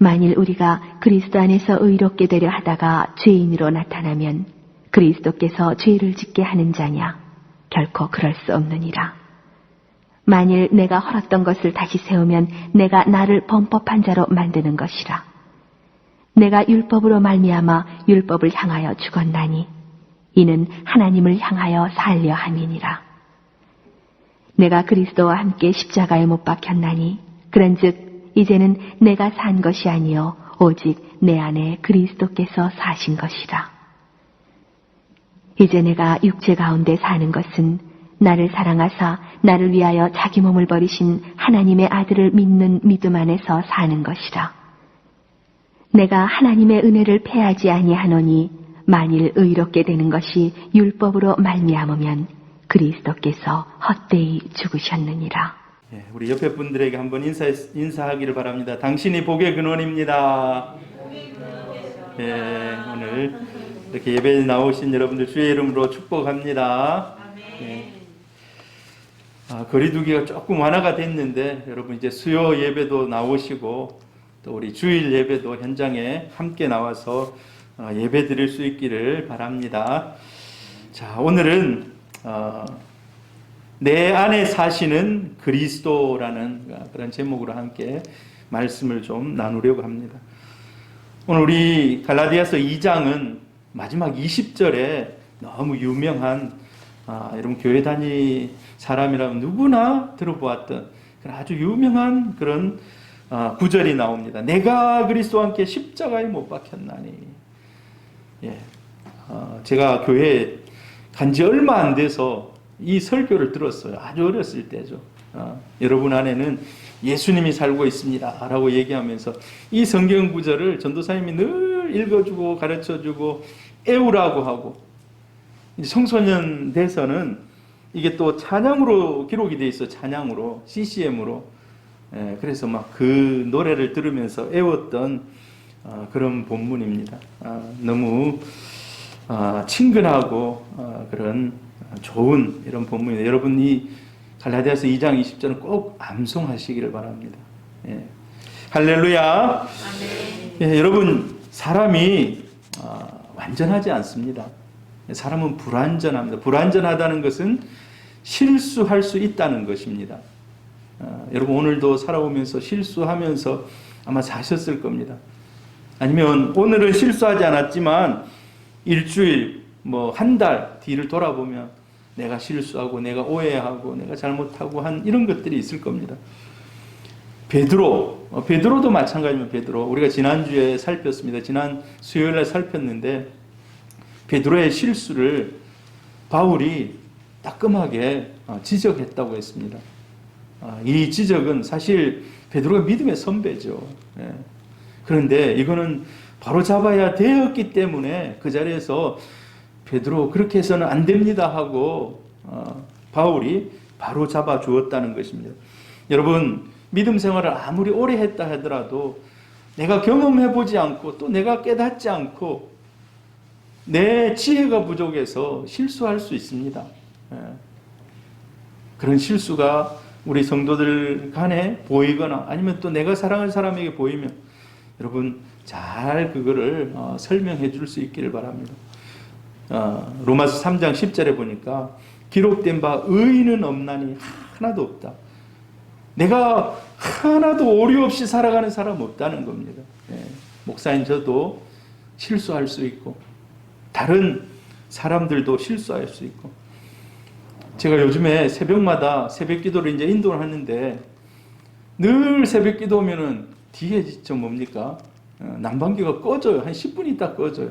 만일 우리가 그리스도 안에서 의롭게 되려 하다가 죄인으로 나타나면 그리스도께서 죄를 짓게 하는 자냐? 결코 그럴 수 없느니라. 만일 내가 헐었던 것을 다시 세우면 내가 나를 범법한 자로 만드는 것이라. 내가 율법으로 말미암아 율법을 향하여 죽었나니 이는 하나님을 향하여 살려 함이니라. 내가 그리스도와 함께 십자가에 못 박혔나니 그런즉 이제는 내가 산 것이 아니요 오직 내 안에 그리스도께서 사신 것이라. 이제 내가 육체 가운데 사는 것은 나를 사랑하사 나를 위하여 자기 몸을 버리신 하나님의 아들을 믿는 믿음 안에서 사는 것이라. 내가 하나님의 은혜를 패하지 아니하노니 만일 의롭게 되는 것이 율법으로 말미암으면 그리스도께서 헛되이 죽으셨느니라. 우리 옆에 분들에게 한번 인사하기를 바랍니다. 당신이 복의 근원입니다. 오늘 이렇게 예배에 나오신 여러분들 주의 이름으로 축복합니다. 거리두기가 조금 완화가 됐는데 여러분 이제 수요 예배도 나오시고 또 우리 주일 예배도 현장에 함께 나와서 예배 드릴 수 있기를 바랍니다. 자, 오늘은 내 안에 사시는 그리스도라는 그런 제목으로 함께 말씀을 좀 나누려고 합니다. 오늘 우리 갈라디아서 2장은 마지막 20절에 너무 유명한 여러분 교회 다니 사람이라면 누구나 들어보았던 아주 유명한 그런 구절이 나옵니다. 내가 그리스도와 함께 십자가에 못 박혔나니. 제가 교회에 간지 얼마 안 돼서 이 설교를 들었어요. 아주 어렸을 때죠. 여러분 안에는 예수님이 살고 있습니다 라고 얘기하면서 이 성경 구절을 전도사님이 늘 읽어주고 가르쳐주고 애우라고 하고, 청소년 돼서는 이게 또 찬양으로 기록이 돼 있어. 찬양으로, CCM으로. 그래서 막 그 노래를 들으면서 애웠던 그런 본문입니다. 너무 친근하고 그런 좋은 이런 본문입니다. 여러분 이 갈라디아서 2장 20절은 꼭 암송하시기를 바랍니다. 할렐루야. 여러분 사람이 완전하지 않습니다. 사람은 불완전합니다. 불완전하다는 것은 실수할 수 있다는 것입니다. 여러분 오늘도 살아오면서 실수하면서 아마 사셨을 겁니다. 아니면 오늘은 실수하지 않았지만 일주일 한 달 뒤를 돌아보면 내가 실수하고 내가 오해하고 내가 잘못하고 한 이런 것들이 있을 겁니다. 베드로도 마찬가지입니다. 베드로 우리가 지난주에 살폈습니다. 지난 수요일에 살폈는데 베드로의 실수를 바울이 따끔하게 지적했다고 했습니다. 이 지적은 사실 베드로가 믿음의 선배죠. 그런데 이거는 바로 잡아야 되었기 때문에 그 자리에서 베드로 그렇게 해서는 안 됩니다 하고 바울이 바로 잡아 주었다는 것입니다. 여러분 믿음 생활을 아무리 오래 했다 하더라도 내가 경험해 보지 않고 또 내가 깨닫지 않고 내 지혜가 부족해서 실수할 수 있습니다. 그런 실수가 우리 성도들 간에 보이거나 아니면 또 내가 사랑하는 사람에게 보이면 여러분 잘 그거를 설명해 줄 수 있기를 바랍니다. 로마서 3장 10절에 보니까 기록된 바 의인은 없나니 하나도 없다. 내가 하나도 오류 없이 살아가는 사람 없다는 겁니다. 목사인 저도 실수할 수 있고 다른 사람들도 실수할 수 있고, 제가 요즘에 새벽마다 새벽 기도를 이제 인도를 하는데 늘 새벽 기도 오면은 뒤에 저 뭡니까? 난방기가 꺼져요. 한 10분 있다 꺼져요.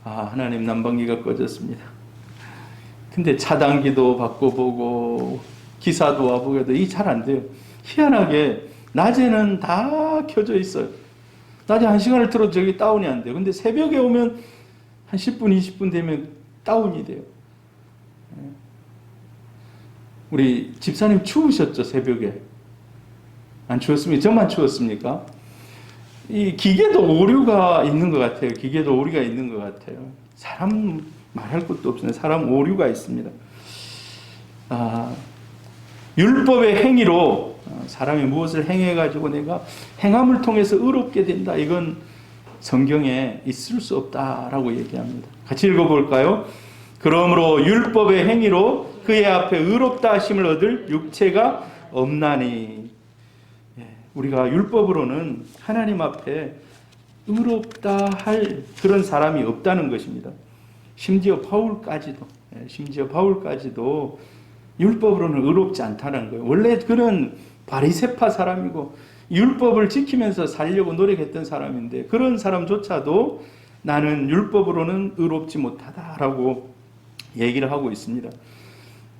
하나님 난방기가 꺼졌습니다. 근데 차단기도 바꿔보고 기사도 와보고 해도 이게 잘 안 돼요. 희한하게 낮에는 다 켜져 있어요. 낮에 1시간을 틀어도 저기 다운이 안 돼요. 근데 새벽에 오면 한 10분, 20분 되면 다운이 돼요. 우리 집사님 추우셨죠, 새벽에? 안 추웠습니까? 저만 추웠습니까? 이 기계도 오류가 있는 것 같아요. 기계도 오류가 있는 것 같아요. 사람 말할 것도 없습니다. 사람 오류가 있습니다. 율법의 행위로 사람이 무엇을 행해가지고 내가 행함을 통해서 의롭게 된다. 이건 성경에 있을 수 없다라고 얘기합니다. 같이 읽어볼까요? 그러므로 율법의 행위로 그의 앞에 의롭다 하심을 얻을 육체가 없나니. 우리가 율법으로는 하나님 앞에 의롭다 할 그런 사람이 없다는 것입니다. 심지어 바울까지도 율법으로는 의롭지 않다는 거예요. 원래 그는 바리새파 사람이고 율법을 지키면서 살려고 노력했던 사람인데 그런 사람조차도 나는 율법으로는 의롭지 못하다라고 얘기를 하고 있습니다.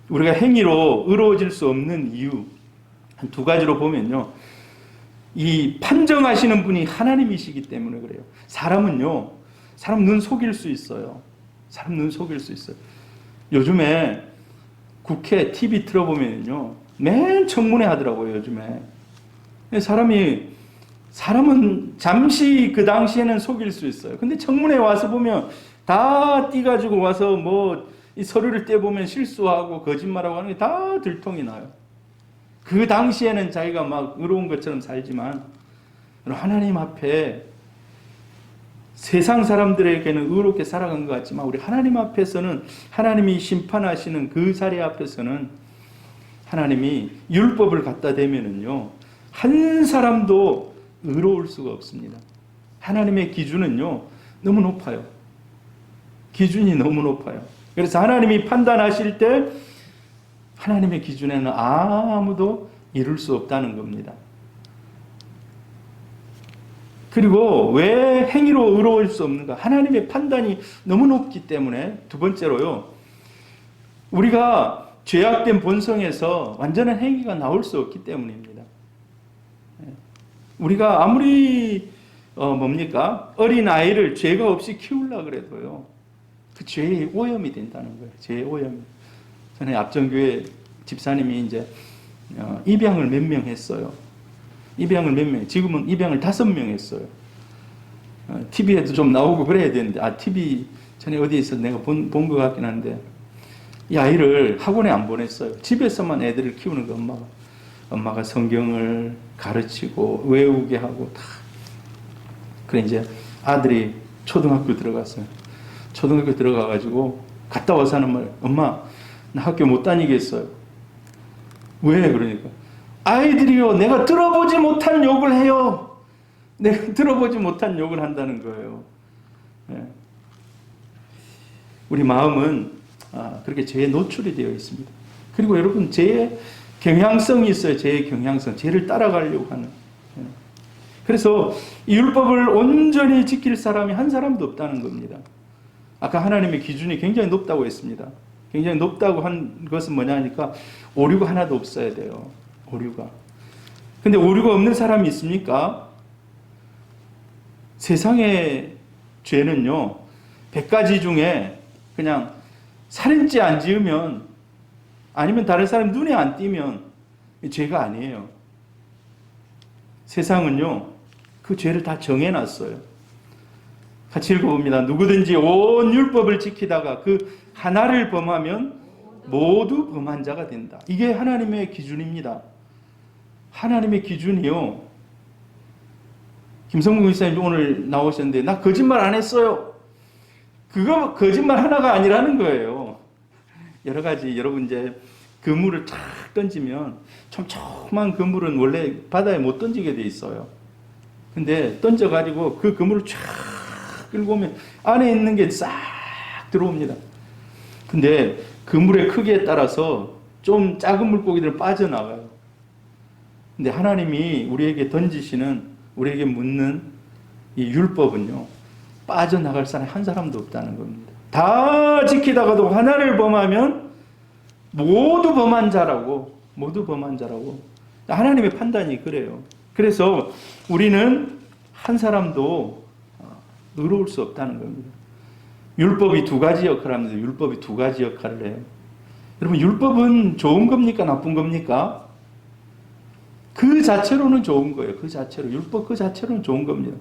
우리가 행위로 의로워질 수 없는 이유 한 두 가지로 보면요. 이 판정하시는 분이 하나님이시기 때문에 그래요. 사람 눈 속일 수 있어요. 사람 눈 속일 수 있어요. 요즘에 국회 TV 틀어보면요. 맨 청문회 하더라고요, 요즘에. 사람은 잠시 그 당시에는 속일 수 있어요. 근데 청문회 와서 보면 다 띠가지고 와서 이 서류를 떼보면 실수하고 거짓말하고 하는 게 다 들통이 나요. 그 당시에는 자기가 막 의로운 것처럼 살지만 하나님 앞에 세상 사람들에게는 의롭게 살아간 것 같지만 우리 하나님 앞에서는 하나님이 심판하시는 그 자리 앞에서는 하나님이 율법을 갖다 대면은요 한 사람도 의로울 수가 없습니다. 하나님의 기준은요 너무 높아요. 기준이 너무 높아요. 그래서 하나님이 판단하실 때 하나님의 기준에는 아무도 이룰 수 없다는 겁니다. 그리고 왜 행위로 의로울 수 없는가? 하나님의 판단이 너무 높기 때문에. 두 번째로요. 우리가 죄악된 본성에서 완전한 행위가 나올 수 없기 때문입니다. 우리가 아무리 어린 아이를 죄가 없이 키우려고 그래도요. 그 죄의 오염이 된다는 거예요. 죄의 오염이. 전에 앞전교회 집사님이 이제 입양을 몇 명 했어요. 입양을 몇 명, 지금은 입양을 5명 했어요. TV에도 좀 나오고 그래야 되는데, TV 전에 어디에서 내가 본 것 같긴 한데, 이 아이를 학원에 안 보냈어요. 집에서만 애들을 키우는 거 엄마가 성경을 가르치고 외우게 하고 다. 그래 이제 아들이 초등학교 들어갔어요. 초등학교 들어가가지고 갔다 와서 하는 말, 엄마 나 학교 못 다니겠어요. 왜? 그러니까 아이들이요 내가 들어보지 못한 욕을 해요. 내가 들어보지 못한 욕을 한다는 거예요. 우리 마음은 그렇게 죄에 노출이 되어 있습니다. 그리고 여러분 죄의 경향성이 있어요. 죄의 경향성. 죄를 따라가려고 하는. 그래서 이 율법을 온전히 지킬 사람이 한 사람도 없다는 겁니다. 아까 하나님의 기준이 굉장히 높다고 했습니다. 굉장히 높다고 한 것은 뭐냐 하니까 오류가 하나도 없어야 돼요. 오류가. 근데 오류가 없는 사람이 있습니까? 세상의 죄는요. 100가지 중에 그냥 살인죄 안 지으면 아니면 다른 사람 눈에 안 띄면 죄가 아니에요. 세상은요. 그 죄를 다 정해놨어요. 같이 읽어봅니다. 누구든지 온 율법을 지키다가 그 하나를 범하면 모두 범한 자가 된다. 이게 하나님의 기준입니다. 하나님의 기준이요. 김성국 목사님 오늘 나오셨는데 나 거짓말 안 했어요. 그거 거짓말 하나가 아니라는 거예요. 여러 가지 여러분 이제 그물을 쫙 던지면 촘촘한 그물은 원래 바다에 못 던지게 돼 있어요. 근데 던져가지고 그 그물을 쫙 끌고 오면 안에 있는 게 싹 들어옵니다. 근데 그물의 크기에 따라서 좀 작은 물고기들은 빠져나가요. 근데 하나님이 우리에게 던지시는, 우리에게 묻는 이 율법은요, 빠져나갈 사람이 한 사람도 없다는 겁니다. 다 지키다가도 하나를 범하면 모두 범한 자라고, 하나님의 판단이 그래요. 그래서 우리는 한 사람도 의로울 수 없다는 겁니다. 율법이 두 가지 역할을 합니다. 율법이 두 가지 역할을 해요. 여러분, 율법은 좋은 겁니까? 나쁜 겁니까? 그 자체로는 좋은 거예요. 율법 그 자체로는 좋은 겁니다.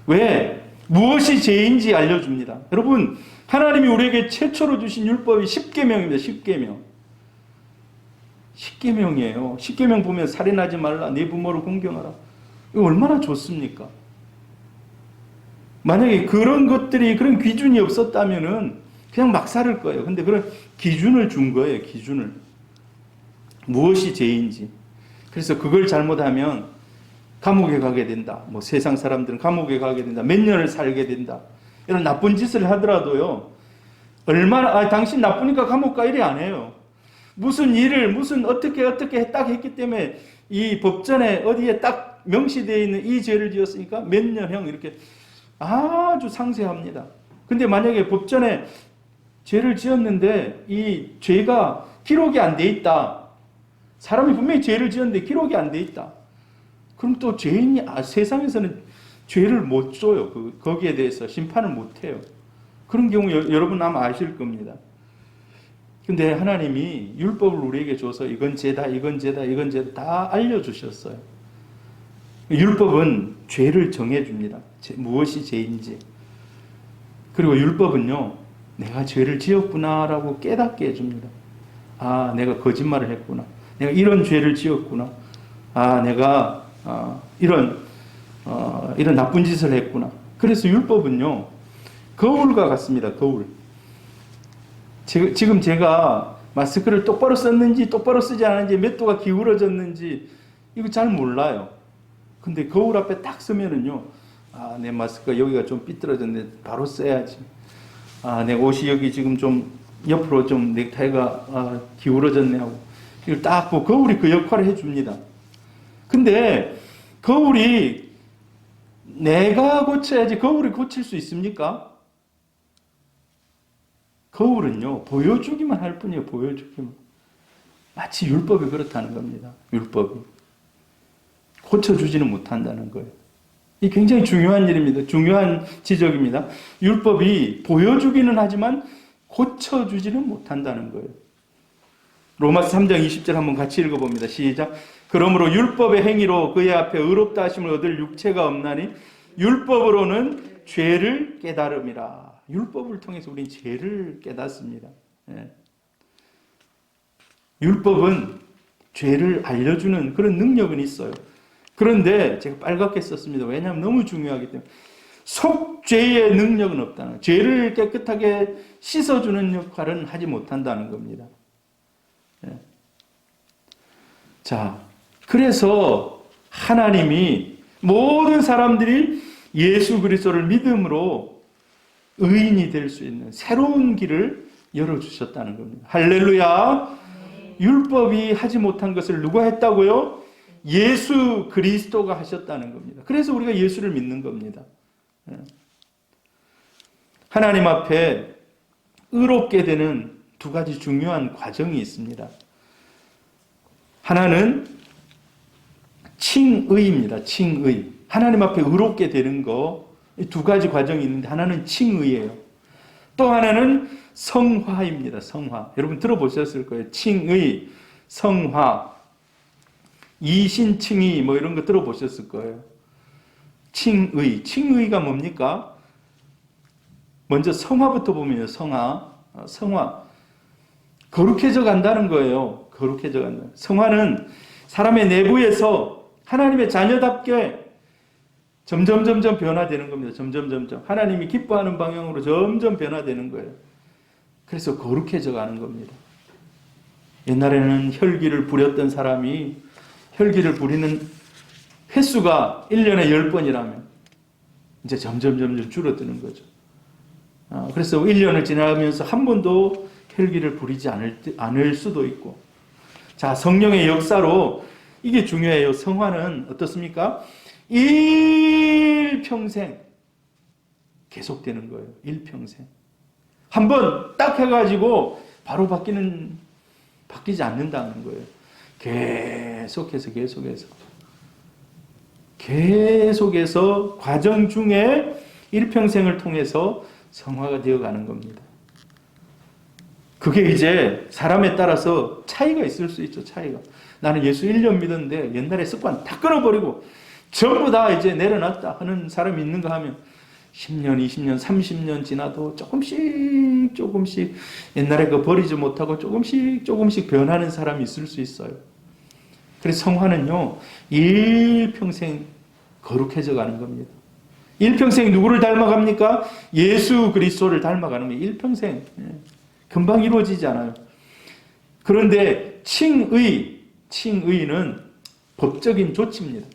왜? 무엇이 죄인지 알려줍니다. 여러분, 하나님이 우리에게 최초로 주신 율법이 10계명입니다. 10계명. 십계명이에요. 십계명 보면 살인하지 말라, 네 부모를 공경하라. 이거 얼마나 좋습니까? 만약에 그런 것들이, 그런 기준이 없었다면은 그냥 막 살을 거예요. 근데 그런 기준을 준 거예요. 기준을. 무엇이 죄인지. 그래서 그걸 잘못하면 감옥에 가게 된다. 뭐 세상 사람들은 감옥에 가게 된다. 몇 년을 살게 된다. 이런 나쁜 짓을 하더라도요. 얼마나 당신 나쁘니까 감옥 가 이래 안 해요. 무슨 일을 어떻게 딱 했기 때문에 이 법전에 어디에 딱 명시되어 있는 이 죄를 지었으니까 몇 년형 이렇게 아주 상세합니다. 근데 만약에 법전에 죄를 지었는데 이 죄가 기록이 안 돼 있다. 사람이 분명히 죄를 지었는데 기록이 안 돼 있다. 그럼 또 죄인이 세상에서는 죄를 못 줘요. 거기에 대해서 심판을 못 해요. 그런 경우 여러분 아마 아실 겁니다. 근데 하나님이 율법을 우리에게 줘서 이건 죄다, 이건 죄다, 이건 죄다 다 알려주셨어요. 율법은 죄를 정해줍니다. 무엇이 죄인지. 그리고 율법은요, 내가 죄를 지었구나라고 깨닫게 해줍니다. 아, 내가 거짓말을 했구나. 내가 이런 죄를 지었구나. 아, 내가 이런 나쁜 짓을 했구나. 그래서 율법은요, 거울과 같습니다. 거울. 지금 제가 마스크를 똑바로 썼는지 똑바로 쓰지 않았는지 몇 도가 기울어졌는지 이거 잘 몰라요. 근데 거울 앞에 딱 서면은요, 아, 내 마스크가 여기가 좀 삐뚤어졌는데 바로 써야지. 아, 내 옷이 여기 지금 좀 옆으로 좀 넥타이가 기울어졌네 하고 이걸 딱 보고 거울이 그 역할을 해줍니다. 근데 거울이 내가 고쳐야지 거울이 고칠 수 있습니까? 거울은요, 보여주기만 할 뿐이에요. 보여주기만. 마치 율법이 그렇다는 겁니다. 율법이. 고쳐주지는 못한다는 거예요. 이 굉장히 중요한 일입니다. 중요한 지적입니다. 율법이 보여주기는 하지만 고쳐주지는 못한다는 거예요. 로마서 3장 20절 한번 같이 읽어봅니다. 시작. 그러므로 율법의 행위로 그의 앞에 의롭다 하심을 얻을 육체가 없나니 율법으로는 죄를 깨달음이라. 율법을 통해서 우리는 죄를 깨닫습니다. 예. 율법은 죄를 알려주는 그런 능력은 있어요. 그런데 제가 빨갛게 썼습니다. 왜냐하면 너무 중요하기 때문에. 속죄의 능력은 없다는 거예요. 죄를 깨끗하게 씻어주는 역할은 하지 못한다는 겁니다. 예. 자, 그래서 하나님이 모든 사람들이 예수 그리스도를 믿음으로 의인이 될 수 있는 새로운 길을 열어주셨다는 겁니다. 할렐루야! 율법이 하지 못한 것을 누가 했다고요? 예수 그리스도가 하셨다는 겁니다. 그래서 우리가 예수를 믿는 겁니다. 하나님 앞에 의롭게 되는 두 가지 중요한 과정이 있습니다. 하나는 칭의입니다. 칭의. 하나님 앞에 의롭게 되는 거 두 가지 과정이 있는데 하나는 칭의예요. 또 하나는 성화입니다. 성화. 여러분 들어보셨을 거예요. 칭의, 성화, 이신칭의 뭐 이런 거 들어보셨을 거예요. 칭의. 칭의가 뭡니까? 먼저 성화부터 보면요. 성화. 거룩해져 간다는 거예요. 거룩해져 간다. 성화는 사람의 내부에서 하나님의 자녀답게 점점 변화되는 겁니다. 점점. 하나님이 기뻐하는 방향으로 점점 변화되는 거예요. 그래서 거룩해져 가는 겁니다. 옛날에는 혈기를 부렸던 사람이 혈기를 부리는 횟수가 1년에 10번이라면 이제 점점 줄어드는 거죠. 그래서 1년을 지나면서 한 번도 혈기를 부리지 않을 수도 있고. 자, 성령의 역사로 이게 중요해요. 성화는 어떻습니까? 일평생 계속되는 거예요. 일평생. 한 번 딱 해가지고 바로 바뀌지 않는다는 거예요. 계속해서 과정 중에 일평생을 통해서 성화가 되어가는 겁니다. 그게 이제 사람에 따라서 차이가 있을 수 있죠. 차이가. 나는 예수 1년 믿었는데 옛날에 습관 다 끊어버리고 전부 다 이제 내려놨다 하는 사람이 있는가 하면 10년, 20년, 30년 지나도 조금씩 옛날에 그 버리지 못하고 조금씩 변하는 사람이 있을 수 있어요. 그래서 성화는요, 일평생 거룩해져 가는 겁니다. 일평생 누구를 닮아갑니까? 예수 그리스도를 닮아가는 거예요. 일평생. 금방 이루어지지 않아요. 그런데 칭의는 법적인 조치입니다.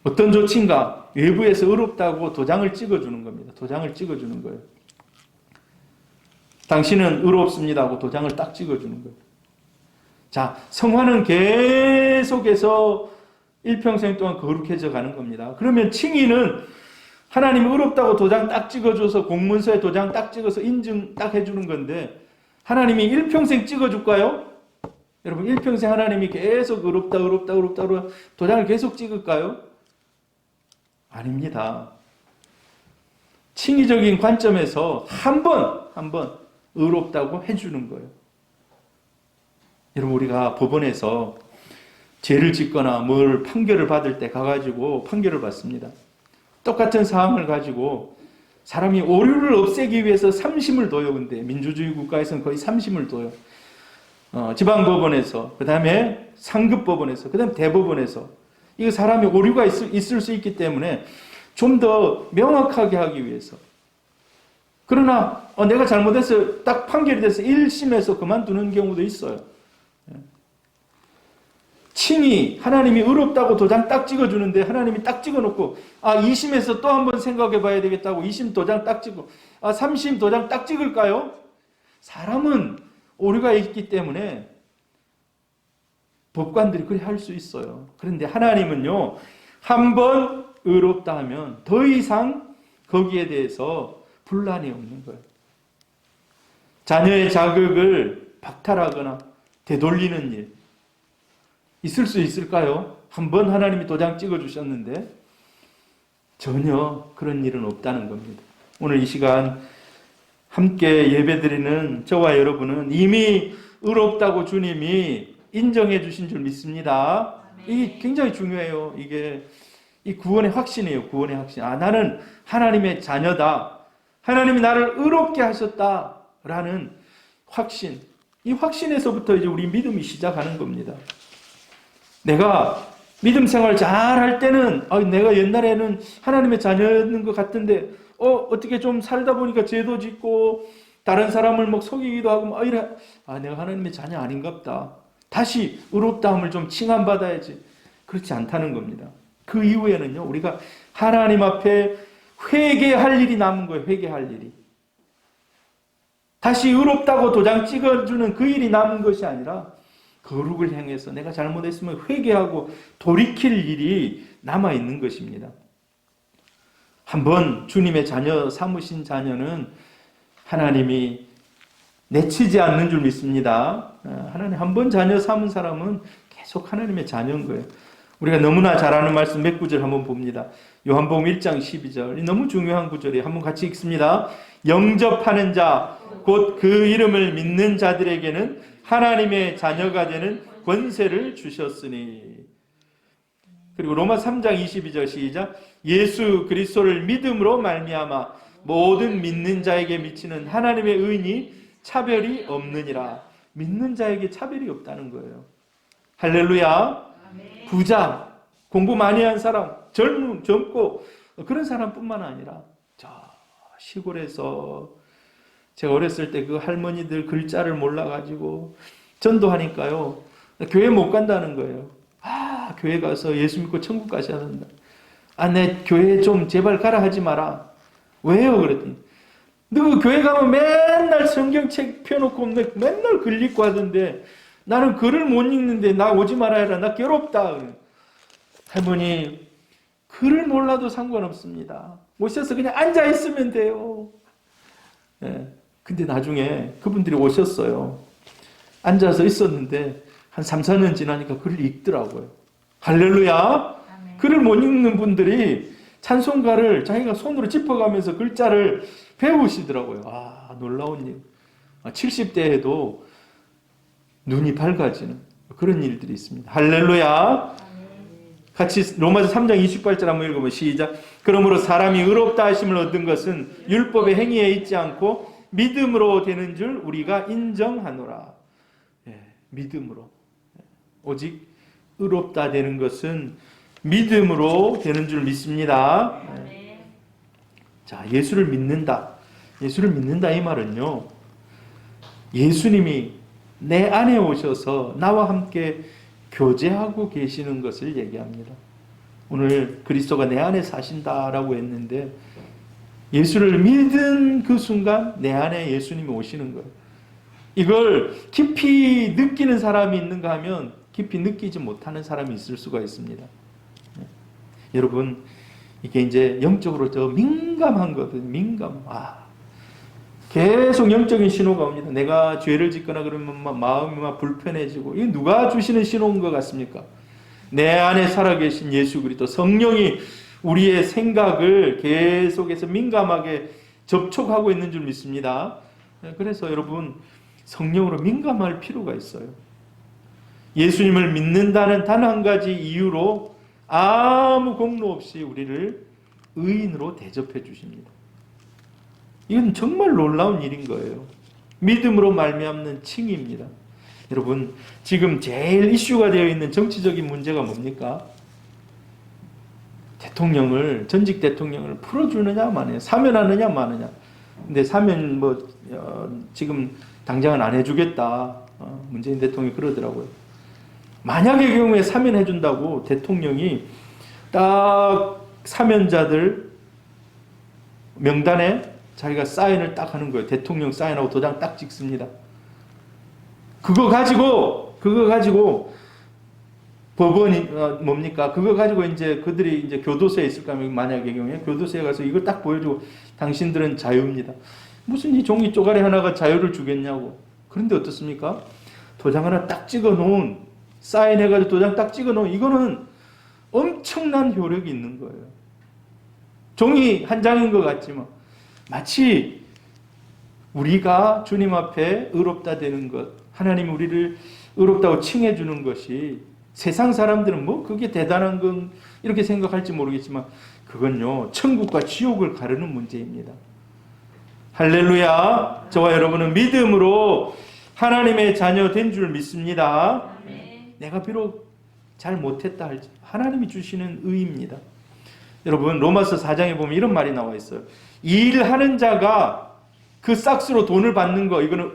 어떤 조치인가? 외부에서 의롭다고 도장을 찍어주는 겁니다. 도장을 찍어주는 거예요. 당신은 의롭습니다 하고 도장을 딱 찍어주는 거예요. 자, 성화는 계속해서 일평생 동안 거룩해져 가는 겁니다. 그러면 칭의는 하나님이 의롭다고 도장 딱 찍어줘서 공문서에 도장 딱 찍어서 인증 딱 해주는 건데 하나님이 일평생 찍어줄까요? 여러분 일평생 하나님이 계속 의롭다 도장을 계속 찍을까요? 아닙니다. 칭의적인 관점에서 한 번 의롭다고 해주는 거예요. 여러분 우리가 법원에서 죄를 짓거나 뭘 판결을 받을 때 가가지고 판결을 받습니다. 똑같은 사항을 가지고 사람이 오류를 없애기 위해서 삼심을 둬요. 근데 민주주의 국가에서는 거의 삼심을 둬요. 지방법원에서, 그 다음에 상급법원에서, 그 다음에 대법원에서. 이거 사람이 오류가 있을 수 있기 때문에 좀 더 명확하게 하기 위해서. 그러나 내가 잘못해서 딱 판결이 돼서 1심에서 그만두는 경우도 있어요. 칭의, 하나님이 의롭다고 도장 딱 찍어주는데 하나님이 딱 찍어놓고 2심에서 또 한번 생각해 봐야 되겠다고 2심 도장 딱 찍고 3심 도장 딱 찍을까요? 사람은 오류가 있기 때문에 법관들이 그렇게 할 수 있어요. 그런데 하나님은요, 한번 의롭다 하면 더 이상 거기에 대해서 분란이 없는 거예요. 자녀의 자격을 박탈하거나 되돌리는 일 있을 수 있을까요? 한번 하나님이 도장 찍어주셨는데 전혀 그런 일은 없다는 겁니다. 오늘 이 시간 함께 예배드리는 저와 여러분은 이미 의롭다고 주님이 인정해 주신 줄 믿습니다. 이게 굉장히 중요해요. 이게 이 구원의 확신이에요. 구원의 확신. 나는 하나님의 자녀다. 하나님이 나를 의롭게 하셨다라는 확신. 이 확신에서부터 이제 우리 믿음이 시작하는 겁니다. 내가 믿음 생활 잘 할 때는 내가 옛날에는 하나님의 자녀였는 것 같은데 어떻게 좀 살다 보니까 죄도 짓고 다른 사람을 막 속이기도 하고 이래. 내가 하나님의 자녀 아닌갑다. 다시 의롭다함을 좀 칭함받아야지. 그렇지 않다는 겁니다. 그 이후에는요, 우리가 하나님 앞에 회개할 일이 남은 거예요. 회개할 일이. 다시 의롭다고 도장 찍어주는 그 일이 남은 것이 아니라 거룩을 향해서 내가 잘못했으면 회개하고 돌이킬 일이 남아있는 것입니다. 한번 주님의 자녀 삼으신 자녀는 하나님이 내치지 않는 줄 믿습니다. 하나님 한번 자녀 삼은 사람은 계속 하나님의 자녀인 거예요. 우리가 너무나 잘 아는 말씀 몇 구절 한번 봅니다. 요한복음 1장 12절. 너무 중요한 구절이에요. 한번 같이 읽습니다. 영접하는 자, 곧 그 이름을 믿는 자들에게는 하나님의 자녀가 되는 권세를 주셨으니. 그리고 로마 3장 22절 시작. 예수 그리스도를 믿음으로 말미암아 모든 믿는 자에게 미치는 하나님의 의인이 차별이 없느니라. 믿는 자에게 차별이 없다는 거예요. 할렐루야. 부자, 공부 많이 한 사람, 젊고 그런 사람뿐만 아니라 저 시골에서 제가 어렸을 때 그 할머니들 글자를 몰라가지고 전도하니까요, 교회 못 간다는 거예요. 교회 가서 예수 믿고 천국 가셔야 된다. 내 교회 좀 제발 가라 하지 마라. 왜요? 그랬더니 너 교회 가면 맨날 성경책 펴놓고 맨날 글 읽고 하던데 나는 글을 못 읽는데 나 오지 말아야 해라. 나 괴롭다. 할머니, 글을 몰라도 상관없습니다. 오셔서 그냥 앉아있으면 돼요. 근데 나중에 그분들이 오셨어요. 앉아서 있었는데 한 3, 4년 지나니까 글을 읽더라고요. 할렐루야. 아멘. 글을 못 읽는 분들이 찬송가를 자기가 손으로 짚어가면서 글자를 배우시더라고요. 놀라운 일. 70대에도 눈이 밝아지는 그런 일들이 있습니다. 할렐루야. 같이 로마서 3장 28절 한번 읽어보면 시작. 그러므로 사람이 의롭다 하심을 얻은 것은 율법의 행위에 있지 않고 믿음으로 되는 줄 우리가 인정하노라. 예, 믿음으로. 오직 의롭다 되는 것은 믿음으로 되는 줄 믿습니다. 예. 자, 예수를 믿는다. 예수를 믿는다 이 말은요, 예수님이 내 안에 오셔서 나와 함께 교제하고 계시는 것을 얘기합니다. 오늘 그리스도가 내 안에 사신다라고 했는데 예수를 믿은 그 순간 내 안에 예수님이 오시는 거예요. 이걸 깊이 느끼는 사람이 있는가 하면 깊이 느끼지 못하는 사람이 있을 수가 있습니다. 여러분, 이게 이제 영적으로 더 민감한 거거든요. 민감. 계속 영적인 신호가 옵니다. 내가 죄를 짓거나 그러면 마음이 막 불편해지고, 이게 누가 주시는 신호인 것 같습니까? 내 안에 살아계신 예수 그리스도 성령이 우리의 생각을 계속해서 민감하게 접촉하고 있는 줄 믿습니다. 그래서 여러분, 성령으로 민감할 필요가 있어요. 예수님을 믿는다는 단 한 가지 이유로 아무 공로 없이 우리를 의인으로 대접해 주십니다. 이건 정말 놀라운 일인 거예요. 믿음으로 말미암는 칭의입니다. 여러분, 지금 제일 이슈가 되어 있는 정치적인 문제가 뭡니까? 전직 대통령을 풀어주느냐 마느냐, 사면하느냐 마느냐. 근데 사면 지금 당장은 안 해주겠다. 문재인 대통령이 그러더라고요. 만약의 경우에 사면해준다고 대통령이 딱 사면자들 명단에 자기가 사인을 딱 하는 거예요. 대통령 사인하고 도장 딱 찍습니다. 그거 가지고 법원이 뭡니까? 그거 가지고 이제 그들이 이제 교도소에 있을 거면 만약의 경우에 교도소에 가서 이걸 딱 보여주고 당신들은 자유입니다. 무슨 이 종이 쪼가리 하나가 자유를 주겠냐고. 그런데 어떻습니까? 도장 하나 딱 찍어 놓은, 사인해가지고 도장 딱 찍어 놓은, 이거는 엄청난 효력이 있는 거예요. 종이 한 장인 것 같지만 마치 우리가 주님 앞에 의롭다 되는 것, 하나님이 우리를 의롭다고 칭해 주는 것이 세상 사람들은 그게 대단한 건 이렇게 생각할지 모르겠지만 그건요, 천국과 지옥을 가르는 문제입니다. 할렐루야. 저와 여러분은 믿음으로 하나님의 자녀 된 줄 믿습니다. 내가 비록 잘 못했다 할지 하나님이 주시는 의입니다. 여러분, 로마서 4장에 보면 이런 말이 나와 있어요. 일하는 자가 그 싹스로 돈을 받는 거, 이거는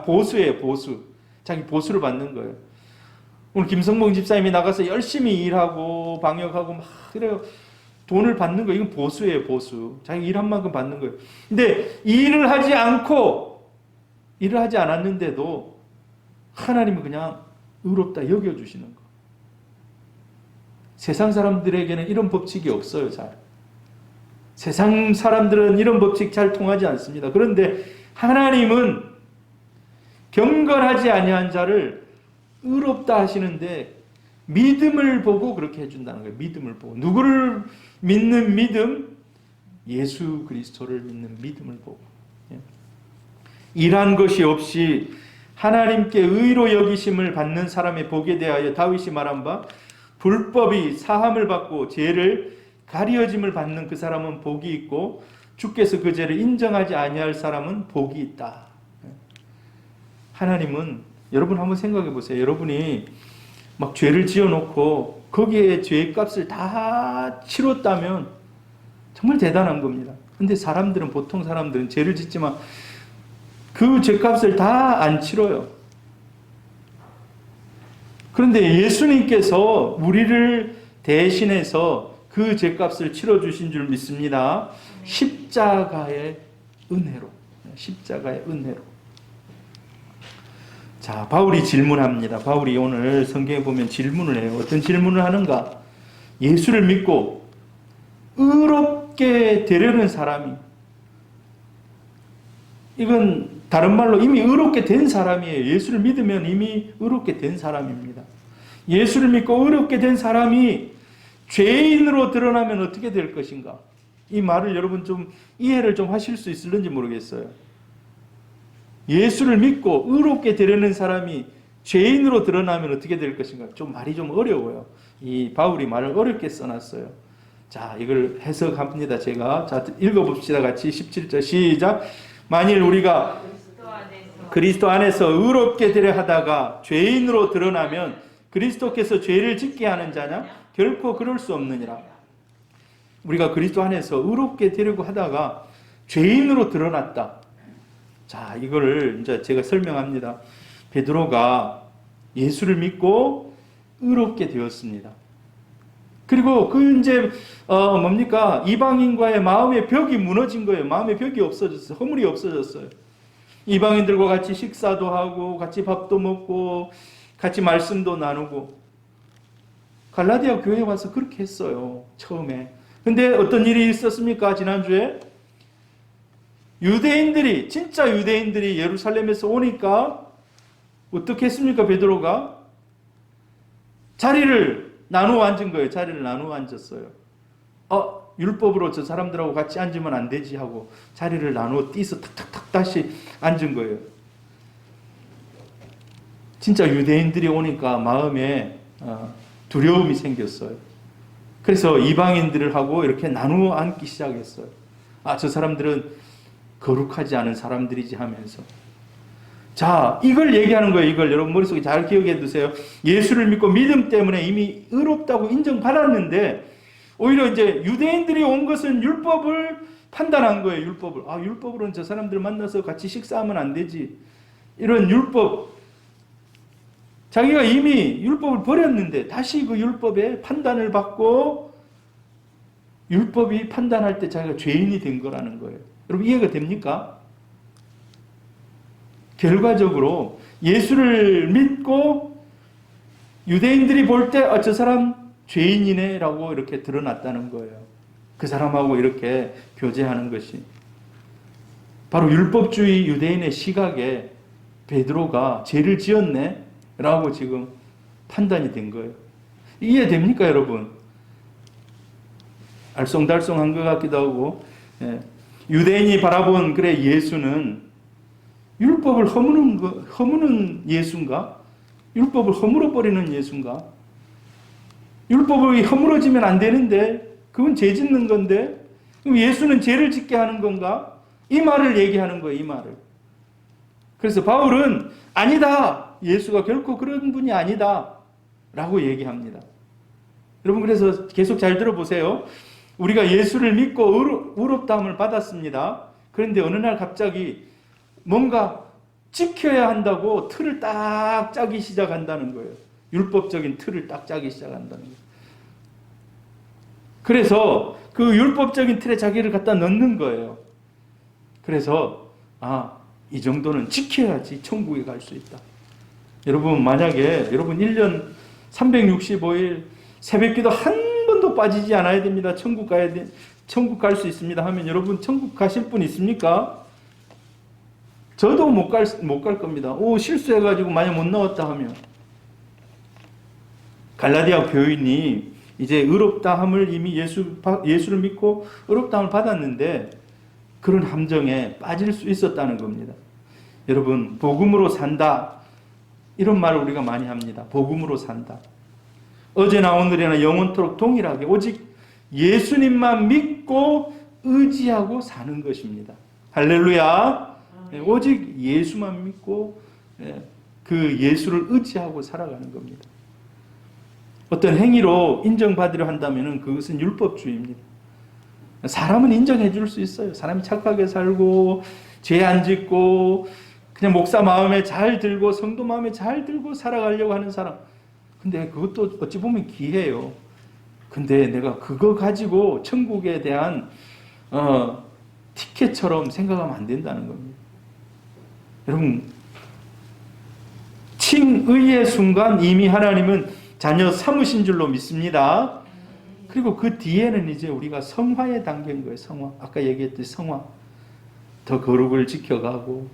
보수예요, 보수. 자기 보수를 받는 거예요. 오늘 김성봉 집사님이 나가서 열심히 일하고 방역하고 막 그래요. 돈을 받는 거, 이건 보수예요, 보수. 자기 일한 만큼 받는 거예요. 근데 일을 하지 않았는데도 하나님은 그냥 의롭다 여겨주시는 거. 세상 사람들에게는 이런 법칙이 없어요, 잘. 세상 사람들은 이런 법칙 잘 통하지 않습니다. 그런데 하나님은 경건하지 아니한 자를 의롭다 하시는데 믿음을 보고 그렇게 해준다는 거예요. 믿음을 보고. 누구를 믿는 믿음? 예수 그리스도를 믿는 믿음을 보고. 일한 것이 없이 하나님께 의로 여기심을 받는 사람의 복에 대하여 다윗이 말한 바, 불법이 사함을 받고 죄를 가리어짐을 받는 그 사람은 복이 있고 주께서 그 죄를 인정하지 아니할 사람은 복이 있다. 하나님은, 여러분 한번 생각해 보세요. 여러분이 막 죄를 지어놓고 거기에 죄의 값을 다 치렀다면 정말 대단한 겁니다. 근데 보통 사람들은 죄를 짓지만 그 죄값을 다 안 치러요. 그런데 예수님께서 우리를 대신해서 그 죄값을 치러주신 줄 믿습니다. 십자가의 은혜로. 자, 바울이 질문합니다. 바울이 오늘 성경에 보면 질문을 해요. 어떤 질문을 하는가? 예수를 믿고 의롭게 되려는 사람이, 이건 다른 말로 이미 의롭게 된 사람이에요. 예수를 믿으면 이미 의롭게 된 사람입니다. 예수를 믿고 의롭게 된 사람이 죄인으로 드러나면 어떻게 될 것인가? 이 말을 여러분 좀 이해를 좀 하실 수 있을는지 모르겠어요. 예수를 믿고 의롭게 되려는 사람이 죄인으로 드러나면 어떻게 될 것인가? 좀 말이 좀 어려워요. 이 바울이 말을 어렵게 써놨어요. 자, 이걸 해석합니다. 제가. 자, 읽어봅시다. 같이 17절 시작. 만일 우리가 그리스도 안에서 의롭게 되려 하다가 죄인으로 드러나면 그리스도께서 죄를 짓게 하는 자냐? 결코 그럴 수 없느니라. 우리가 그리스도 안에서 의롭게 되려고 하다가 죄인으로 드러났다. 자, 이거를 이제 제가 설명합니다. 베드로가 예수를 믿고 의롭게 되었습니다. 그리고 그 이제 뭡니까? 이방인과의 마음의 벽이 무너진 거예요. 마음의 벽이 없어졌어요. 허물이 없어졌어요. 이방인들과 같이 식사도 하고 같이 밥도 먹고 같이 말씀도 나누고 갈라디아 교회에 와서 그렇게 했어요. 처음에. 근데 어떤 일이 있었습니까? 지난주에 유대인들이 진짜 유대인들이 예루살렘에서 오니까 어떻게 했습니까? 베드로가 자리를 나누어 앉은 거예요. 자리를 나누어 앉았어요. 율법으로 저 사람들하고 같이 앉으면 안 되지 하고 자리를 나누어 띄서 탁탁탁 다시 앉은 거예요. 진짜 유대인들이 오니까 마음에 두려움이 생겼어요. 그래서 이방인들을 하고 이렇게 나누어 앉기 시작했어요. 저 사람들은 거룩하지 않은 사람들이지 하면서. 자, 이걸 얘기하는 거예요. 이걸 여러분 머릿속에 잘 기억해 두세요. 예수를 믿고 믿음 때문에 이미 의롭다고 인정받았는데 오히려 이제 유대인들이 온 것은 율법을 판단한 거예요. 율법을. 율법으로는 저 사람들 만나서 같이 식사하면 안 되지. 이런 율법. 자기가 이미 율법을 버렸는데 다시 그 율법의 판단을 받고 율법이 판단할 때 자기가 죄인이 된 거라는 거예요. 여러분 이해가 됩니까? 결과적으로 예수를 믿고 유대인들이 볼 때 저 사람 죄인이네 라고 이렇게 드러났다는 거예요. 그 사람하고 이렇게 교제하는 것이 바로 율법주의 유대인의 시각에 베드로가 죄를 지었네 라고 지금 판단이 된 거예요. 이해됩니까 여러분? 알쏭달쏭한 것 같기도 하고 유대인이 바라본 예수는 율법을 허무는 예수인가? 율법을 허물어버리는 예수인가? 율법이 허물어지면 안 되는데 그건 죄 짓는 건데 그럼 예수는 죄를 짓게 하는 건가? 이 말을 얘기하는 거예요. 이 말을. 그래서 바울은 아니다. 예수가 결코 그런 분이 아니다. 라고 얘기합니다. 여러분 그래서 계속 잘 들어보세요. 우리가 예수를 믿고 의롭다함을 받았습니다. 그런데 어느 날 갑자기 뭔가 지켜야 한다고 틀을 딱 짜기 시작한다는 거예요. 율법적인 틀을 딱 짜기 시작한다는 거예요. 그래서 그 율법적인 틀에 자기를 갖다 넣는 거예요. 그래서 이 정도는 지켜야지 천국에 갈 수 있다. 여러분 만약에 여러분 1년 365일 새벽기도 한 번도 빠지지 않아야 됩니다. 천국 갈 수 있습니다 하면 여러분 천국 가실 분 있습니까? 저도 못 갈 겁니다. 실수해가지고 만약 못 나왔다 하면 갈라디아 교인이 이제 의롭다함을 이미 예수를 믿고 의롭다함을 받았는데 그런 함정에 빠질 수 있었다는 겁니다. 여러분 복음으로 산다 이런 말을 우리가 많이 합니다. 복음으로 산다. 어제나 오늘이나 영원토록 동일하게 오직 예수님만 믿고 의지하고 사는 것입니다. 할렐루야. 오직 예수만 믿고 그 예수를 의지하고 살아가는 겁니다. 어떤 행위로 인정받으려 한다면 그것은 율법주의입니다. 사람은 인정해 줄 수 있어요. 사람이 착하게 살고 죄 안 짓고 그냥 목사 마음에 잘 들고 성도 마음에 잘 들고 살아가려고 하는 사람. 근데 그것도 어찌 보면 기회예요. 근데 내가 그거 가지고 천국에 대한 티켓처럼 생각하면 안 된다는 겁니다. 여러분 칭의의 순간 이미 하나님은 자녀 삼으신 줄로 믿습니다. 그리고 그 뒤에는 이제 우리가 성화의 단계인 거예요. 성화. 아까 얘기했듯이 성화. 더 거룩을 지켜가고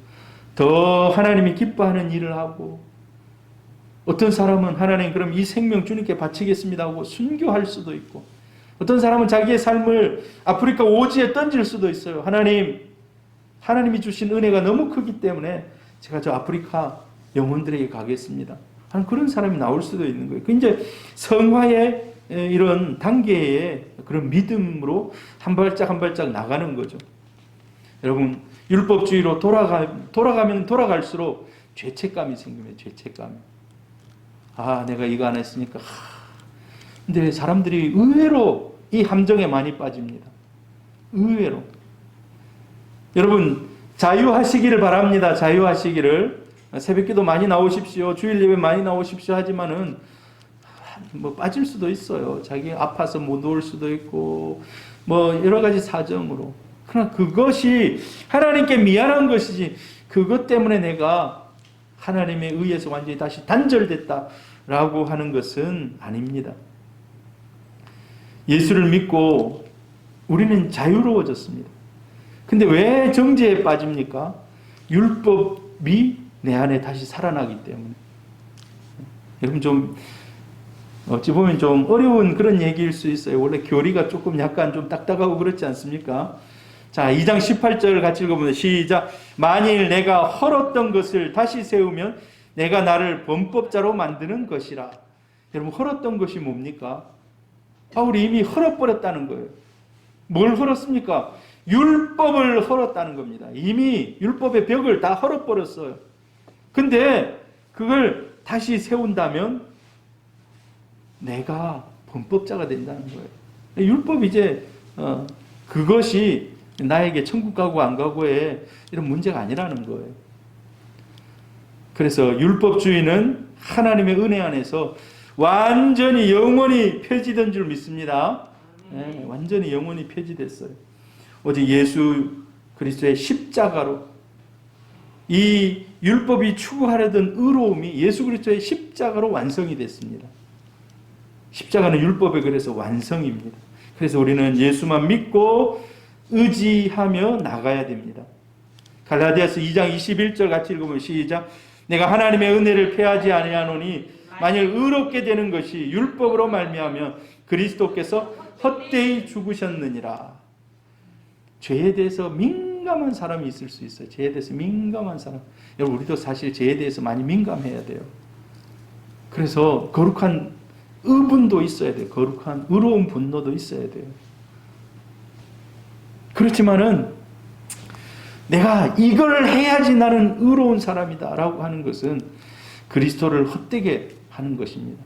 더 하나님이 기뻐하는 일을 하고 어떤 사람은 하나님 그럼 이 생명 주님께 바치겠습니다 하고 순교할 수도 있고 어떤 사람은 자기의 삶을 아프리카 오지에 던질 수도 있어요. 하나님이 주신 은혜가 너무 크기 때문에 제가 저 아프리카 영혼들에게 가겠습니다. 하는 그런 사람이 나올 수도 있는 거예요. 그 이제 성화의 이런 단계에 그런 믿음으로 한 발짝 한 발짝 나가는 거죠. 여러분, 율법주의로 돌아가면 돌아갈수록 죄책감이 생깁니다. 죄책감이. 아, 내가 이거 안 했으니까. 근데 사람들이 의외로 이 함정에 많이 빠집니다. 의외로. 여러분, 자유하시기를 바랍니다. 자유하시기를. 새벽기도 많이 나오십시오. 주일 예배 많이 나오십시오. 하지만은 뭐 빠질 수도 있어요. 자기 아파서 못 올 수도 있고 뭐 여러 가지 사정으로. 그러나 그것이 하나님께 미안한 것이지 그것 때문에 내가 하나님의 의에서 완전히 다시 단절됐다라고 하는 것은 아닙니다. 예수를 믿고 우리는 자유로워졌습니다. 근데 왜 정죄에 빠집니까? 율법이 내 안에 다시 살아나기 때문에. 여러분, 좀 어찌 보면 좀 어려운 그런 얘기일 수 있어요. 원래 교리가 조금 약간 좀 딱딱하고 그렇지 않습니까? 자, 2장 18절 같이 읽어보면 시작. 만일 내가 헐었던 것을 다시 세우면 내가 나를 범법자로 만드는 것이라. 여러분, 헐었던 것이 뭡니까? 바울이 이미 헐어버렸다는 거예요. 뭘 헐었습니까? 율법을 헐었다는 겁니다. 이미 율법의 벽을 다 헐어버렸어요. 근데 그걸 다시 세운다면 내가 범법자가 된다는 거예요. 율법이 이제 그것이 나에게 천국 가고 안 가고에 이런 문제가 아니라는 거예요. 그래서 율법주의는 하나님의 은혜 안에서 완전히 영원히 폐지된 줄 믿습니다. 네, 완전히 영원히 폐지됐어요. 오직 예수 그리스도의 십자가로 이 율법이 추구하려던 의로움이 예수 그리스도의 십자가로 완성이 됐습니다. 십자가는 율법에 그래서 완성입니다. 그래서 우리는 예수만 믿고 의지하며 나가야 됩니다. 갈라디아서 2장 21절 같이 읽어보면 시작. 내가 하나님의 은혜를 패하지 아니하노니 만일 의롭게 되는 것이 율법으로 말미암으면 그리스도께서 헛되이 죽으셨느니라. 죄에 대해서 민감한 사람이 있을 수 있어요. 죄에 대해서 민감한 사람. 여러분, 우리도 사실 죄에 대해서 많이 민감해야 돼요. 그래서 거룩한 의분도 있어야 돼요. 거룩한 의로운 분노도 있어야 돼요. 그렇지만은 내가 이걸 해야지 나는 의로운 사람이다 라고 하는 것은 그리스도를 헛되게 하는 것입니다.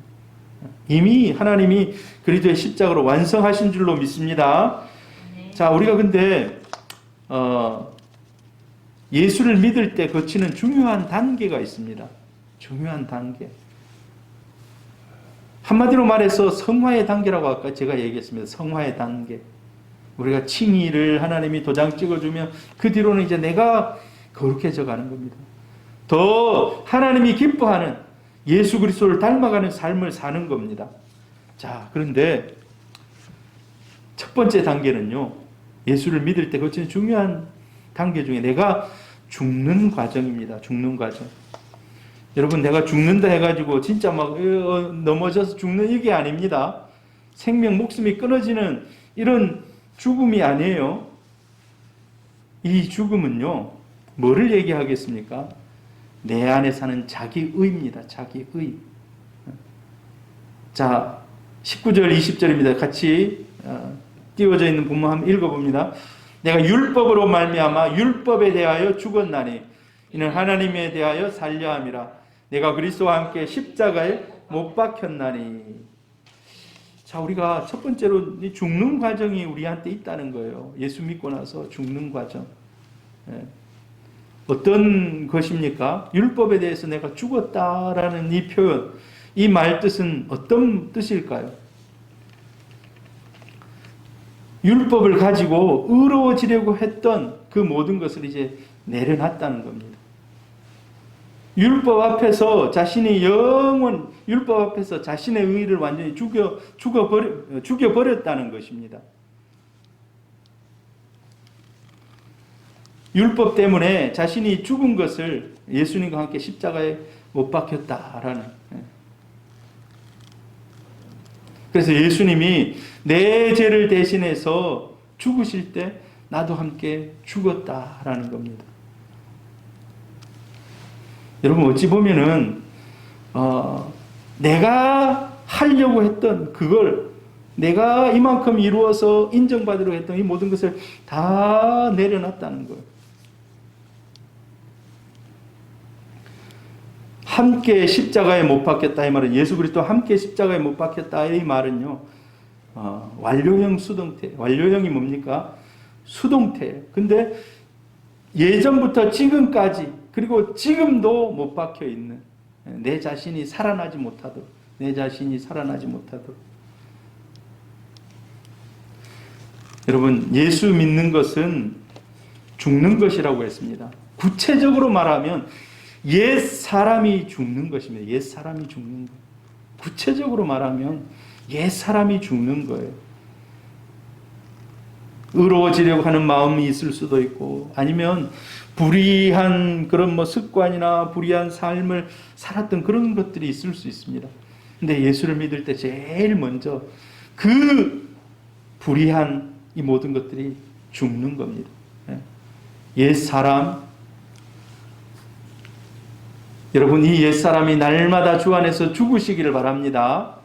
이미 하나님이 그리스도의 십자가로 완성하신 줄로 믿습니다. 자, 우리가 근데 예수를 믿을 때 거치는 중요한 단계가 있습니다. 중요한 단계. 한마디로 말해서 성화의 단계라고 아까 제가 얘기했습니다. 성화의 단계. 우리가 칭의를 하나님이 도장 찍어주면 그 뒤로는 이제 내가 거룩해져 가는 겁니다. 더 하나님이 기뻐하는 예수 그리스도를 닮아가는 삶을 사는 겁니다. 자, 그런데 첫 번째 단계는요, 예수를 믿을 때 거치는 중요한 단계 중에 내가 죽는 과정입니다. 죽는 과정. 여러분, 내가 죽는다 해가지고 진짜 막 넘어져서 죽는 이게 아닙니다. 생명, 목숨이 끊어지는 이런 죽음이 아니에요. 이 죽음은요, 뭐를 얘기하겠습니까? 내 안에 사는 자기의입니다. 자기의. 자, 19절, 20절입니다. 같이 띄워져 있는 본문 한번 읽어봅니다. 내가 율법으로 말미암아 율법에 대하여 죽었나니 이는 하나님에 대하여 살려 함이라. 내가 그리스도와 함께 십자가에 못 박혔나니. 자, 우리가 첫 번째로 죽는 과정이 우리한테 있다는 거예요. 예수 믿고 나서 죽는 과정. 어떤 것입니까? 율법에 대해서 내가 죽었다라는 이 표현, 이 말 뜻은 어떤 뜻일까요? 율법을 가지고 의로워지려고 했던 그 모든 것을 이제 내려놨다는 겁니다. 율법 앞에서 자신의 율법 앞에서 자신의 의의를 완전히 죽여버렸다는 것입니다. 율법 때문에 자신이 죽은 것을 예수님과 함께 십자가에 못 박혔다라는. 그래서 예수님이 내 죄를 대신해서 죽으실 때 나도 함께 죽었다라는 겁니다. 여러분, 어찌 보면은 내가 하려고 했던 그걸 내가 이만큼 이루어서 인정받으려고 했던 이 모든 것을 다 내려놨다는 거예요. 함께 십자가에 못 박혔다 이 말은, 예수 그리스도 함께 십자가에 못 박혔다 이 말은요, 완료형 수동태. 완료형이 뭡니까? 수동태예요. 근데 예전부터 지금까지, 그리고 지금도 못 박혀 있는, 내 자신이 살아나지 못하도록, 내 자신이 살아나지 못하도록. 여러분, 예수 믿는 것은 죽는 것이라고 했습니다. 구체적으로 말하면 옛 사람이 죽는 것입니다. 옛 사람이 죽는 것. 구체적으로 말하면 옛 사람이 죽는 거예요. 의로워지려고 하는 마음이 있을 수도 있고, 아니면 불의한 그런 습관이나 불의한 삶을 살았던 그런 것들이 있을 수 있습니다. 근데 예수를 믿을 때 제일 먼저 그 불의한 이 모든 것들이 죽는 겁니다. 옛 사람, 여러분, 이 옛 사람이 날마다 주 안에서 죽으시기를 바랍니다.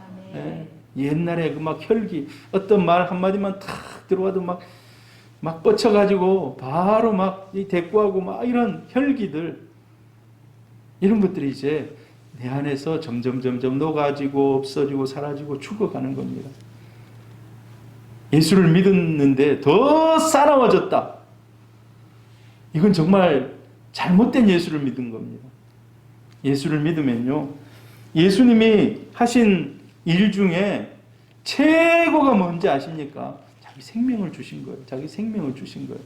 옛날에 그 혈기, 어떤 말 한마디만 탁 들어와도 막 뻗쳐가지고 바로 이 대꾸하고 이런 혈기들, 이런 것들이 이제 내 안에서 점점 녹아지고 없어지고 사라지고 죽어가는 겁니다. 예수를 믿었는데 더 싸나워졌다. 이건 정말 잘못된 예수를 믿은 겁니다. 예수를 믿으면요, 예수님이 하신 일 중에 최고가 뭔지 아십니까? 자기 생명을 주신 거예요. 자기 생명을 주신 거예요.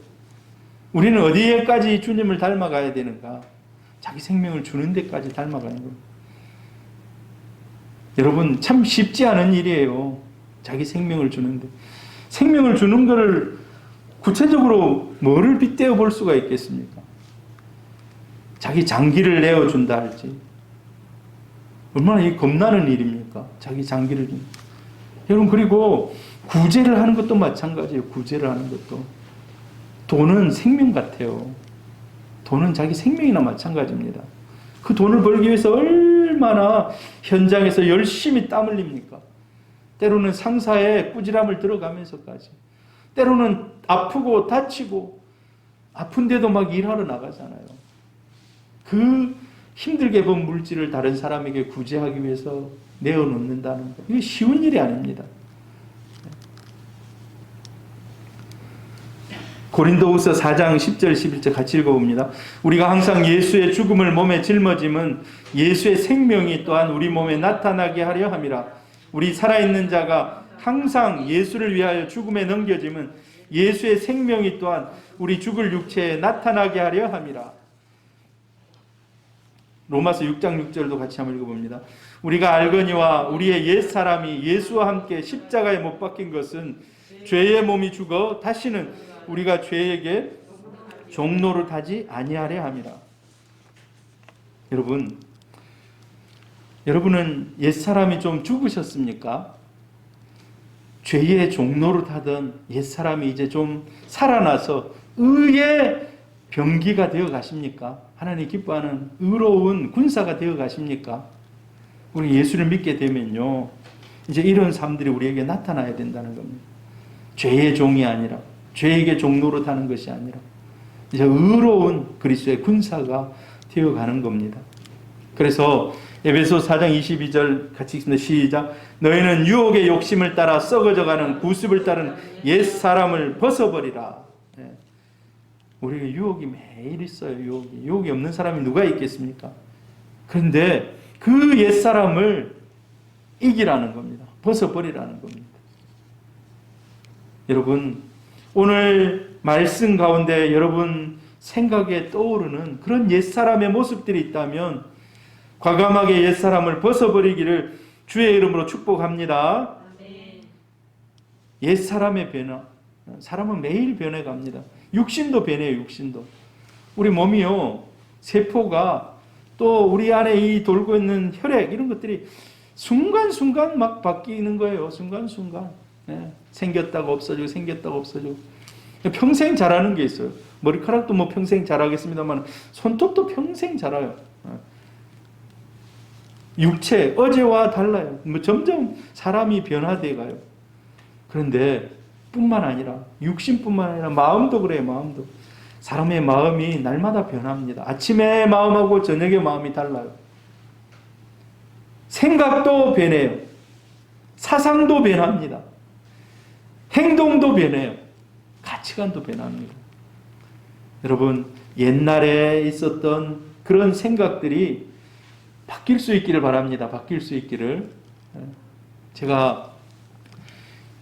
우리는 어디에까지 주님을 닮아가야 되는가? 자기 생명을 주는 데까지 닮아가는 거예요. 여러분, 참 쉽지 않은 일이에요. 자기 생명을 주는데. 생명을 주는 것을 구체적으로 뭐를 빗대어 볼 수가 있겠습니까? 자기 장기를 내어준다 할지. 얼마나 이 겁나는 일입니까? 자기 장기를. 여러분, 그리고 구제를 하는 것도 마찬가지예요. 구제를 하는 것도. 돈은 생명 같아요. 돈은 자기 생명이나 마찬가지입니다. 그 돈을 벌기 위해서 얼마나 현장에서 열심히 땀 흘립니까? 때로는 상사의 꾸지람을 들어가면서까지. 때로는 아프고 다치고 아픈데도 일하러 나가잖아요. 그 힘들게 번 물질을 다른 사람에게 구제하기 위해서 내어놓는다는 것. 이게 쉬운 일이 아닙니다. 고린도후서 4장 10절 11절 같이 읽어봅니다. 우리가 항상 예수의 죽음을 몸에 짊어짐은 예수의 생명이 또한 우리 몸에 나타나게 하려 함이라. 우리 살아있는 자가 항상 예수를 위하여 죽음에 넘겨짐은 예수의 생명이 또한 우리 죽을 육체에 나타나게 하려 함이라. 로마서 6장 6절도 같이 한번 읽어봅니다. 우리가 알거니와 우리의 옛사람이 예수와 함께 십자가에 못 박힌 것은 죄의 몸이 죽어 다시는 우리가 죄에게 종노릇 하지 아니하려 함이라. 여러분은 옛사람이 좀 죽으셨습니까? 죄의 종노릇 하던 옛사람이 이제 좀 살아나서 의의 병기가 되어 가십니까? 하나님 기뻐하는 의로운 군사가 되어 가십니까? 우리 예수를 믿게 되면요, 이제 이런 삶들이 우리에게 나타나야 된다는 겁니다. 죄의 종이 아니라, 죄에게 종노릇하는 것이 아니라 이제 의로운 그리스도의 군사가 되어 가는 겁니다. 그래서 에베소 4장 22절 같이 읽습니다. 시작. 너희는 유혹의 욕심을 따라 썩어져가는 구습을 따른 옛 사람을 벗어버리라. 우리에게 유혹이 매일 있어요. 유혹이 없는 사람이 누가 있겠습니까? 그런데 그 옛 사람을 이기라는 겁니다. 벗어버리라는 겁니다. 여러분, 오늘 말씀 가운데 여러분 생각에 떠오르는 그런 옛 사람의 모습들이 있다면 과감하게 옛 사람을 벗어버리기를 주의 이름으로 축복합니다. 옛 사람의 변화. 사람은 매일 변해갑니다. 육신도 변해요. 육신도. 우리 몸이요, 세포가 또 우리 안에 이 돌고 있는 혈액, 이런 것들이 순간순간 바뀌는 거예요. 순간순간. 생겼다가 없어지고 생겼다가 없어지고. 평생 자라는 게 있어요. 머리카락도 평생 자라겠습니다만 손톱도 평생 자라요. 육체 어제와 달라요. 점점 사람이 변화돼 가요. 그런데 뿐만 아니라 육신뿐만 아니라 마음도 그래요. 마음도. 사람의 마음이 날마다 변합니다. 아침의 마음하고 저녁의 마음이 달라요. 생각도 변해요. 사상도 변합니다. 행동도 변해요. 가치관도 변합니다. 여러분, 옛날에 있었던 그런 생각들이 바뀔 수 있기를 바랍니다. 바뀔 수 있기를. 제가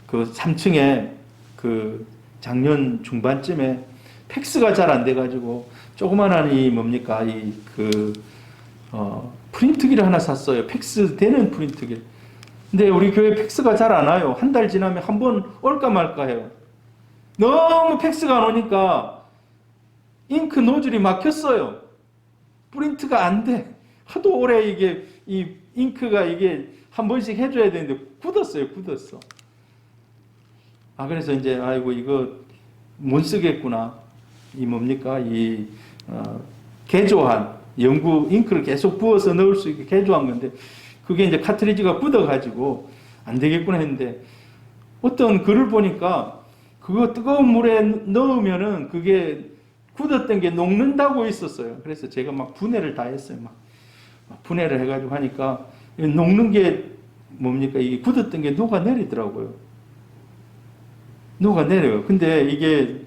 그 3층에 그 작년 중반쯤에 팩스가 잘 안 돼가지고 조그만한 이 뭡니까 프린트기를 하나 샀어요. 팩스 되는 프린트기. 근데 우리 교회 팩스가 잘 안 와요. 한 달 지나면 한 번 올까 말까 해요. 너무 팩스가 안 오니까 잉크 노즐이 막혔어요. 프린트가 안 돼. 하도 오래 이게 이 잉크가 이게 한 번씩 해줘야 되는데 굳었어. 그래서 이제 아이고 이거 못 쓰겠구나. 이 뭡니까 개조한 영구 잉크를 계속 부어서 넣을 수 있게 개조한 건데 그게 이제 카트리지가 굳어가지고 안 되겠구나 했는데 어떤 글을 보니까 그거 뜨거운 물에 넣으면은 그게 굳었던 게 녹는다고 있었어요. 그래서 제가 막 분해를 다 했어요. 막 분해를 해가지고 하니까 녹는 게 뭡니까 이게 굳었던 게 녹아내리더라고요. 녹아내려요. 근데 이게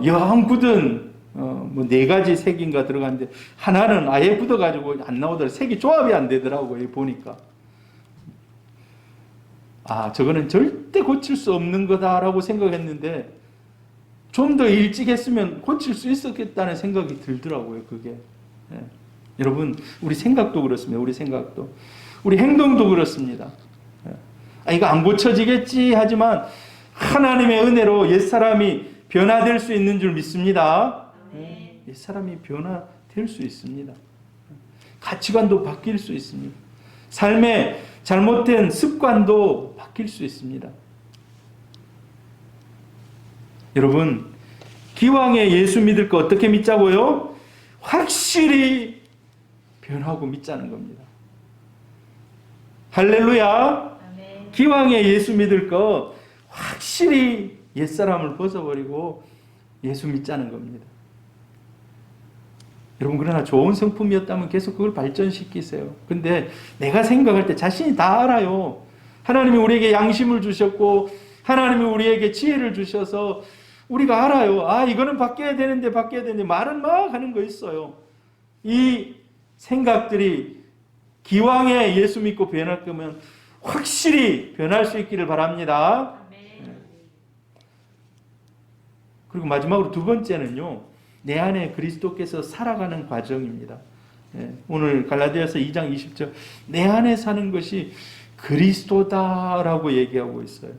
영 굳은 뭐 4가지 색인가 들어갔는데 하나는 아예 굳어가지고 안 나오더라고요. 색이 조합이 안 되더라고요. 보니까 저거는 절대 고칠 수 없는 거다라고 생각했는데 좀 더 일찍 했으면 고칠 수 있었겠다는 생각이 들더라고요. 그게 여러분 우리 생각도 그렇습니다. 우리 생각도 우리 행동도 그렇습니다. 이거 안 고쳐지겠지 하지만 하나님의 은혜로 옛사람이 변화될 수 있는 줄 믿습니다. 옛사람이 변화될 수 있습니다. 가치관도 바뀔 수 있습니다. 삶의 잘못된 습관도 바뀔 수 있습니다. 여러분, 기왕에 예수 믿을 거 어떻게 믿자고요? 확실히 변하고 믿자는 겁니다. 할렐루야! 기왕에 예수 믿을 거 확실히 옛사람을 벗어버리고 예수 믿자는 겁니다. 여러분, 그러나 좋은 성품이었다면 계속 그걸 발전시키세요. 근데 내가 생각할 때 자신이 다 알아요. 하나님이 우리에게 양심을 주셨고 하나님이 우리에게 지혜를 주셔서 우리가 알아요. 이거는 바뀌어야 되는데 말은 막 하는 거 있어요. 이 생각들이 기왕에 예수 믿고 변할 거면 확실히 변할 수 있기를 바랍니다. 그리고 마지막으로 두 번째는요. 내 안에 그리스도께서 살아가는 과정입니다. 오늘 갈라디아서 2장 20절 내 안에 사는 것이 그리스도다라고 얘기하고 있어요.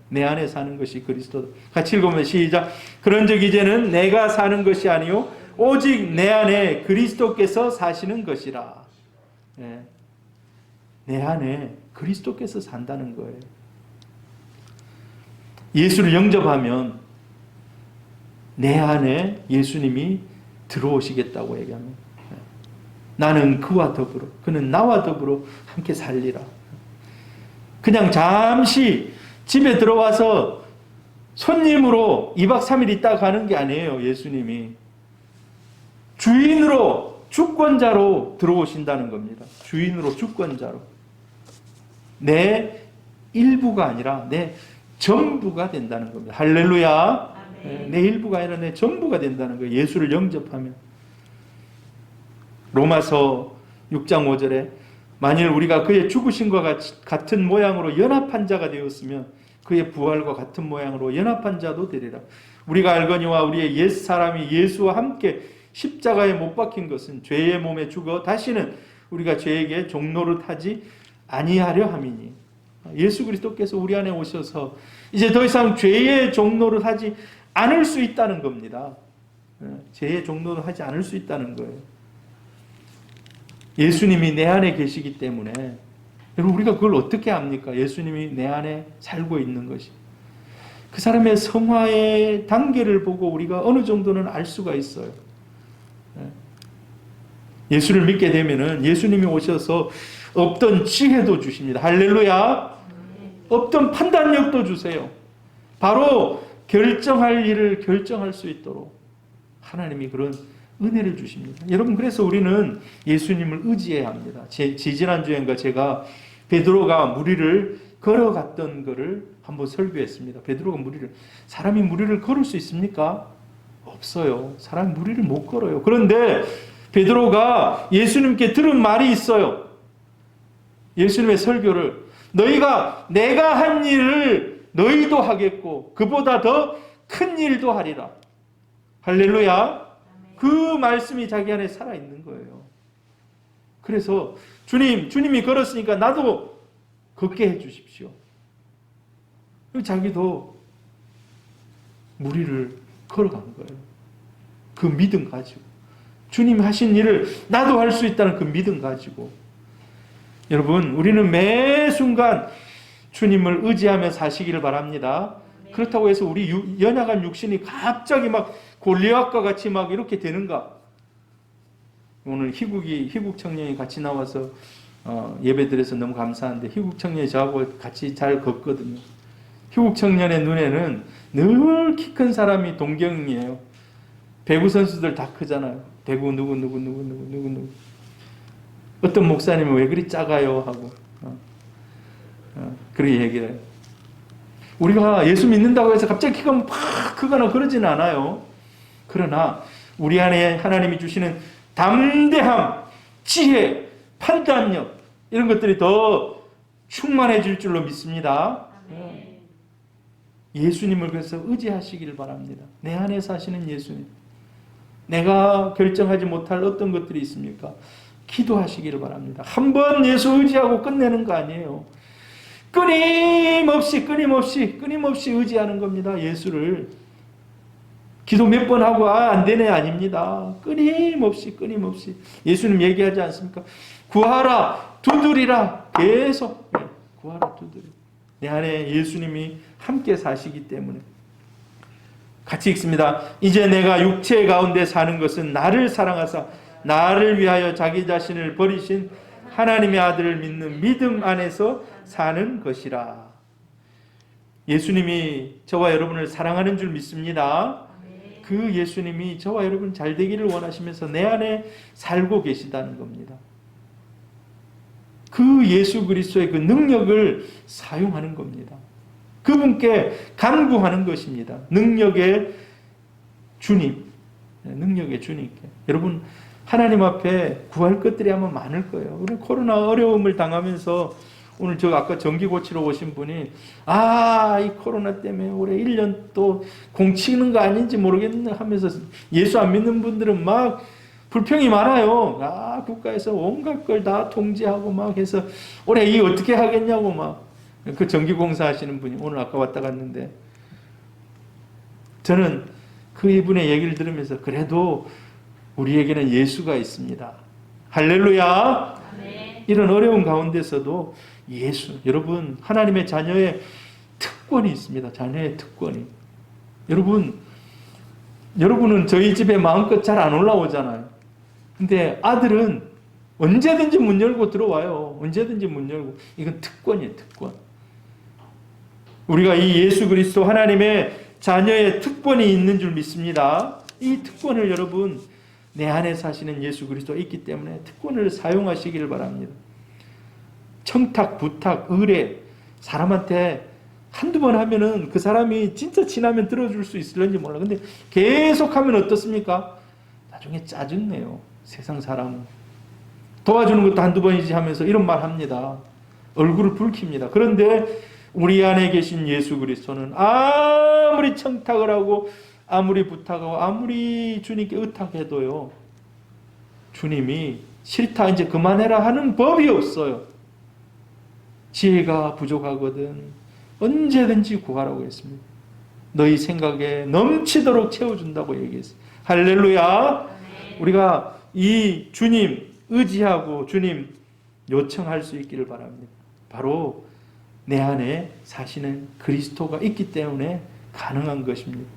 내 안에 사는 것이 그리스도다. 같이 읽으면 시작. 그런즉 이제는 내가 사는 것이 아니요 오직 내 안에 그리스도께서 사시는 것이라. 내 안에 그리스도께서 산다는 거예요. 예수를 영접하면 내 안에 예수님이 들어오시겠다고 얘기합니다. 나는 그와 더불어 그는 나와 더불어 함께 살리라. 그냥 잠시 집에 들어와서 손님으로 2박 3일 있다 가는 게 아니에요. 예수님이 주인으로 주권자로 들어오신다는 겁니다. 주인으로 주권자로 내 일부가 아니라 내 전부가 된다는 겁니다. 할렐루야. 내 일부가 아니라 내 전부가 된다는 거예요. 예수를 영접하면. 로마서 6장 5절에 만일 우리가 그의 죽으심과 같은 모양으로 연합한 자가 되었으면 그의 부활과 같은 모양으로 연합한 자도 되리라. 우리가 알거니와 우리의 옛사람이 예수와 함께 십자가에 못 박힌 것은 죄의 몸에 죽어 다시는 우리가 죄에게 종노릇하지 아니하려 함이니. 예수 그리스도께서 우리 안에 오셔서 이제 더 이상 죄의 종노릇하지 않을 수 있다는 겁니다. 죄의 종노릇하지 않을 수 있다는 거예요. 예수님이 내 안에 계시기 때문에 여러분 우리가 그걸 어떻게 압니까? 예수님이 내 안에 살고 있는 것이. 그 사람의 성화의 단계를 보고 우리가 어느 정도는 알 수가 있어요. 예수를 믿게 되면은 예수님이 오셔서 없던 지혜도 주십니다. 할렐루야. 없던 판단력도 주세요. 바로 결정할 일을 결정할 수 있도록 하나님이 그런 은혜를 주십니다. 여러분, 그래서 우리는 예수님을 의지해야 합니다. 지난주엔가 제가 베드로가 무리를 걸어갔던 것을 한번 설교했습니다. 베드로가 사람이 무리를 걸을 수 있습니까? 없어요. 사람이 무리를 못 걸어요. 그런데 베드로가 예수님께 들은 말이 있어요. 예수님의 설교를, 너희가 내가 한 일을 너희도 하겠고 그보다 더 큰 일도 하리라. 할렐루야. 그 말씀이 자기 안에 살아있는 거예요. 그래서 주님이 걸었으니까 나도 걷게 해주십시오. 자기도 무리를 걸어간 거예요. 그 믿음 가지고. 주님이 하신 일을 나도 할 수 있다는 그 믿음 가지고. 여러분, 우리는 매 순간 주님을 의지하며 사시기를 바랍니다. 그렇다고 해서 우리 연약한 육신이 갑자기 막 골리앗과 같이 막 이렇게 되는가? 오늘 희국 청년이 같이 나와서 예배드려서 너무 감사한데, 희국 청년이 저하고 같이 잘 걷거든요. 희국 청년의 눈에는 늘 키 큰 사람이 동경이에요. 배구 선수들 다 크잖아요. 배구 누구. 어떤 목사님은 왜 그리 작아요? 하고 그렇게 얘기를 해요. 우리가 예수 믿는다고 해서 갑자기 키가 팍 크거나 그러지는 않아요. 그러나 우리 안에 하나님이 주시는 담대함, 지혜, 판단력, 이런 것들이 더 충만해질 줄로 믿습니다. 예수님을 그래서 의지하시기를 바랍니다. 내 안에 사시는 예수님. 내가 결정하지 못할 어떤 것들이 있습니까? 기도하시기를 바랍니다. 한 번 예수 의지하고 끝내는 거 아니에요. 끊임없이 의지하는 겁니다. 예수를. 기도 몇 번 하고 안 되네 아닙니다. 끊임없이 예수님 얘기하지 않습니까? 구하라, 두드리라. 계속 구하라, 두드리라. 내 안에 예수님이 함께 사시기 때문에. 같이 읽습니다. 이제 내가 육체 가운데 사는 것은 나를 사랑하사 나를 위하여 자기 자신을 버리신 하나님의 아들을 믿는 믿음 안에서 사는 것이라. 예수님이 저와 여러분을 사랑하는 줄 믿습니다. 그 예수님이 저와 여러분 잘 되기를 원하시면서 내 안에 살고 계시다는 겁니다. 그 예수 그리스도의 그 능력을 사용하는 겁니다. 그분께 간구하는 것입니다. 능력의 주님께. 여러분, 하나님 앞에 구할 것들이 아마 많을 거예요. 우리 코로나 어려움을 당하면서 오늘 아까 전기 고치러 오신 분이 이 코로나 때문에 올해 1년 또 공치는 거 아닌지 모르겠네 하면서, 예수 안 믿는 분들은 막 불평이 많아요. 국가에서 온갖 걸 다 통제하고 막 해서 올해 이 어떻게 하겠냐고 막. 그 전기공사 하시는 분이 오늘 아까 왔다 갔는데, 저는 그 이분의 얘기를 들으면서 그래도 우리에게는 예수가 있습니다. 할렐루야. 네. 이런 어려운 가운데서도 예수, 여러분 하나님의 자녀의 특권이 있습니다. 자녀의 특권이. 여러분은 저희 집에 마음껏 잘 안 올라오잖아요. 근데 아들은 언제든지 문 열고 들어와요. 언제든지 문 열고. 이건 특권이에요. 특권. 우리가 이 예수 그리스도 하나님의 자녀의 특권이 있는 줄 믿습니다. 이 특권을 여러분, 내 안에 사시는 예수 그리스도가 있기 때문에 특권을 사용하시기를 바랍니다. 청탁, 부탁, 의뢰, 사람한테 한두 번 하면은 그 사람이 진짜 지나면 들어줄 수 있을런지 몰라. 근데 계속하면 어떻습니까? 나중에 짜증내요. 세상 사람은. 도와주는 것도 한두 번이지 하면서 이런 말 합니다. 얼굴을 붉힙니다. 그런데 우리 안에 계신 예수 그리스도는 아무리 청탁을 하고 아무리 부탁하고 아무리 주님께 의탁해도요, 주님이 싫다 이제 그만해라 하는 법이 없어요. 지혜가 부족하거든 언제든지 구하라고 했습니다. 너희 생각에 넘치도록 채워준다고 얘기했어요. 할렐루야. 우리가 이 주님 의지하고 주님 요청할 수 있기를 바랍니다. 바로 내 안에 사시는 그리스도가 있기 때문에 가능한 것입니다.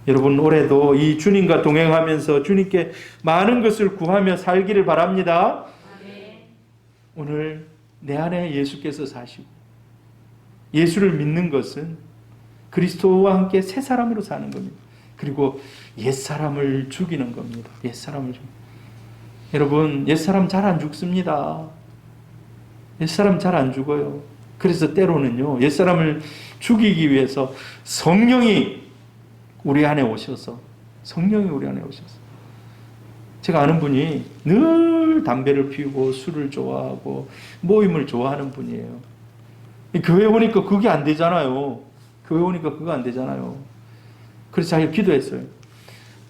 여러분, 올해도 이 주님과 동행하면서 주님께 많은 것을 구하며 살기를 바랍니다. 오늘 내 안에 예수께서 사시고 예수를 믿는 것은 그리스도와 함께 새 사람으로 사는 겁니다. 그리고 옛사람을 죽이는 겁니다. 옛사람을 죽이는. 여러분, 옛사람 잘 안 죽습니다. 옛사람 잘 안 죽어요. 그래서 때로는요, 옛사람을 죽이기 위해서 성령이 우리 안에 오셔서, 제가 아는 분이 늘 담배를 피우고 술을 좋아하고 모임을 좋아하는 분이에요. 교회 오니까 그게 안 되잖아요. 그래서 자기가 기도했어요.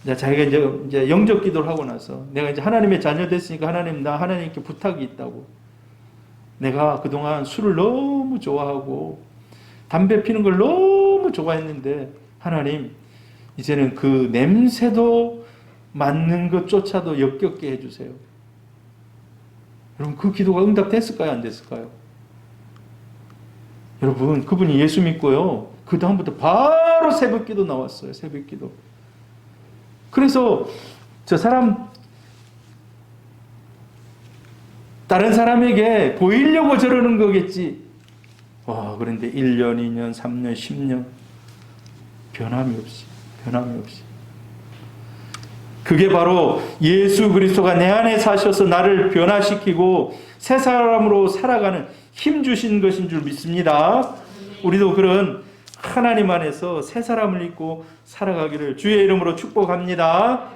자기가 이제 영접 기도를 하고 나서 내가 이제 하나님의 자녀 됐으니까 나 하나님께 부탁이 있다고. 내가 그동안 술을 너무 좋아하고 담배 피는 걸 너무 좋아했는데 하나님, 이제는 그 냄새도 맞는 것조차도 역겹게 해주세요. 여러분, 그 기도가 응답됐을까요? 안 됐을까요? 여러분, 그분이 예수 믿고요, 그 다음부터 바로 새벽기도 나왔어요. 새벽기도. 그래서 저 사람, 다른 사람에게 보이려고 저러는 거겠지. 그런데 1년, 2년, 3년, 10년 변함이 없이. 그게 바로 예수 그리스도가 내 안에 사셔서 나를 변화시키고 새 사람으로 살아가는 힘 주신 것인 줄 믿습니다. 우리도 그런 하나님 안에서 새 사람을 입고 살아가기를 주의 이름으로 축복합니다.